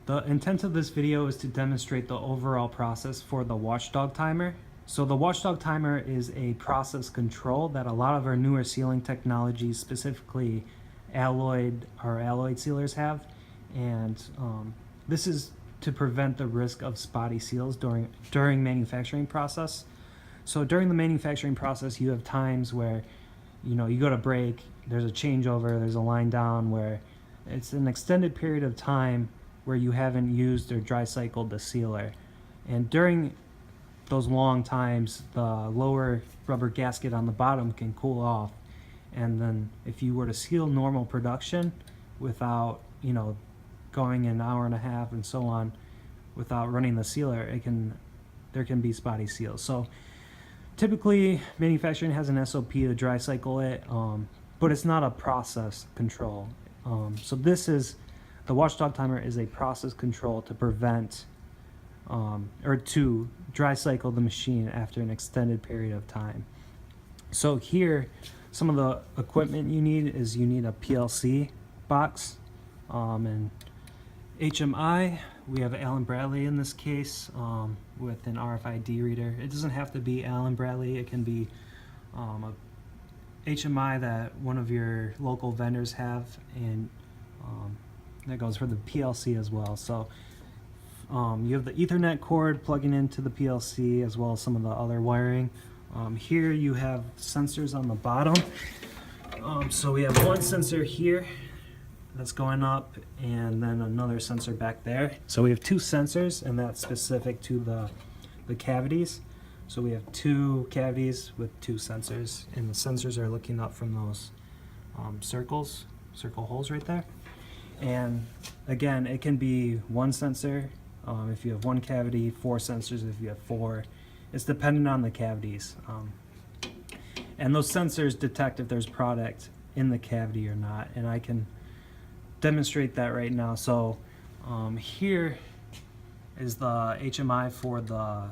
The intent of this video is to demonstrate the overall process for the watchdog timer. So the watchdog timer is a process control that a lot of our newer sealing technologies, specifically alloyed sealers, have. And this is to prevent the risk of spotty seals during manufacturing process. So during the manufacturing process, you have times where you go to break, there's a changeover, there's a line down where it's an extended period of time where you haven't used or dry cycled the sealer. And during those long times, the lower rubber gasket on the bottom can cool off. And then if you were to seal normal production without, going an hour and a half and so on, without running the sealer, there can be spotty seals. So typically manufacturing has an SOP to dry cycle it, but it's not a process control. So the watchdog timer is a process control to prevent or to dry cycle the machine after an extended period of time. So here, some of the equipment you need a PLC box, and HMI. We have Allen Bradley in this case, with an RFID reader. It doesn't have to be Allen Bradley. It can be a HMI that one of your local vendors have, and that goes for the PLC as well. So you have the Ethernet cord plugging into the PLC as well as some of the other wiring. Here you have sensors on the bottom. So we have one sensor here that's going up, and then another sensor back there. So we have two sensors, and that's specific to the cavities. So we have two cavities with two sensors, and the sensors are looking up from those circle holes right there. And again, it can be one sensor if you have one cavity, four sensors if you have four. It's dependent on the cavities. And those sensors detect if there's product in the cavity or not, and I can demonstrate that right now. So here is the HMI for the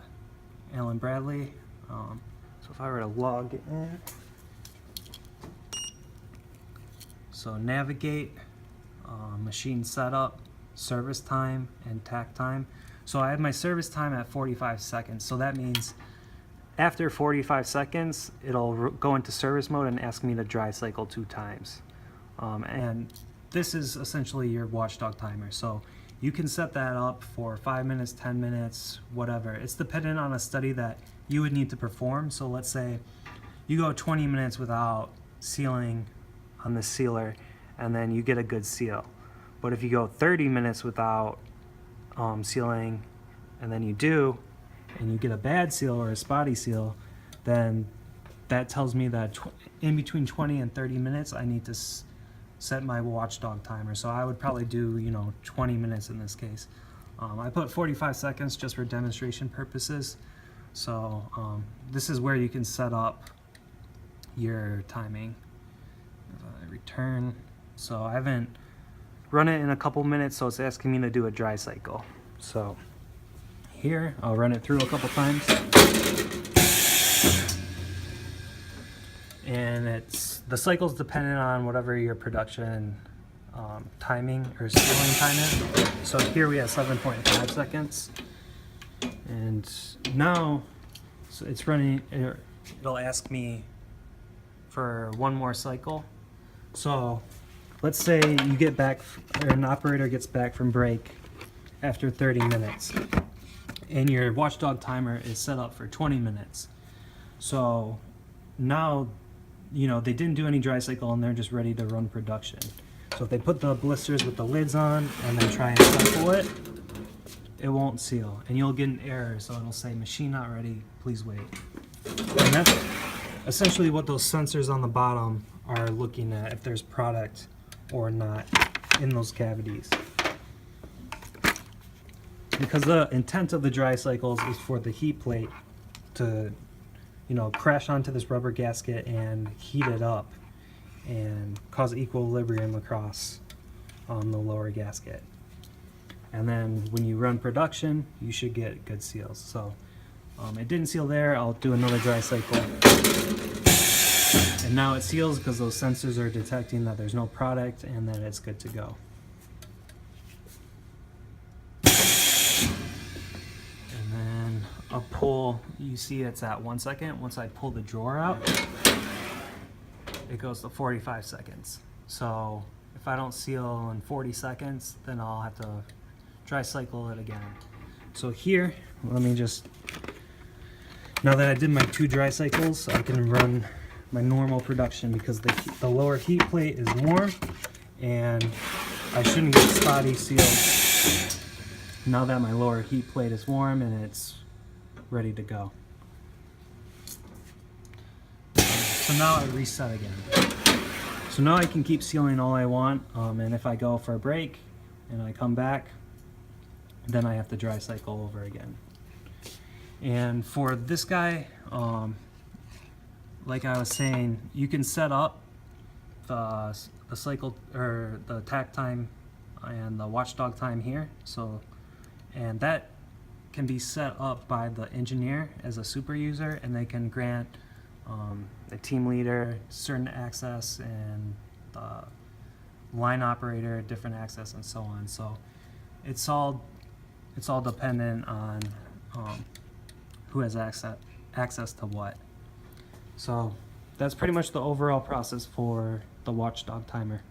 Allen Bradley. So if I were to log in, so navigate, machine setup, service time, and takt time. So I have my service time at 45 seconds. So that means after 45 seconds, it'll go into service mode and ask me to dry cycle 2 times. And this is essentially your watchdog timer. So you can set that up for 5 minutes, 10 minutes, whatever. It's dependent on a study that you would need to perform. So let's say you go 20 minutes without sealing on the sealer, and then you get a good seal. But if you go 30 minutes without sealing, and then you do, and you get a bad seal or a spotty seal, then that tells me that in between 20 and 30 minutes, I need to set my watchdog timer. So I would probably do 20 minutes in this case. I put 45 seconds just for demonstration purposes. So this is where you can set up your timing. Return. So I haven't run it in a couple minutes, so it's asking me to do a dry cycle. So here, I'll run it through a couple times. And the cycle's dependent on whatever your production timing or sealing time is. So here we have 7.5 seconds. And now, so it's running, it'll ask me for one more cycle. So let's say you get back, or an operator gets back from break after 30 minutes, and your watchdog timer is set up for 20 minutes. So now, they didn't do any dry cycle and they're just ready to run production. So if they put the blisters with the lids on and then try and cycle it, it won't seal, and you'll get an error. So it'll say machine not ready, please wait. And that's essentially what those sensors on the bottom are looking at, if there's product or not in those cavities. Because the intent of the dry cycles is for the heat plate to crash onto this rubber gasket and heat it up and cause equilibrium across the lower gasket. And then when you run production, you should get good seals. So it didn't seal there. I'll do another dry cycle. And now it seals because those sensors are detecting that there's no product and that it's good to go. pull, you see it's at 1 second. Once I pull the drawer out, it goes to 45 seconds. So if I don't seal in 40 seconds, then I'll have to dry cycle it again. So here, let me just, now that I did my 2 dry cycles, I can run my normal production because the lower heat plate is warm and I shouldn't get spotty sealed now that my lower heat plate is warm and it's ready to go. So now I reset again. So now I can keep sealing all I want, and if I go for a break and I come back, then I have to dry cycle over again. And for this guy, like I was saying, you can set up the cycle or the tack time and the watchdog time here. So, and that can be set up by the engineer as a super user, and they can grant the team leader certain access and the line operator different access and so on. So it's all dependent on who has access to what. So that's pretty much the overall process for the watchdog timer.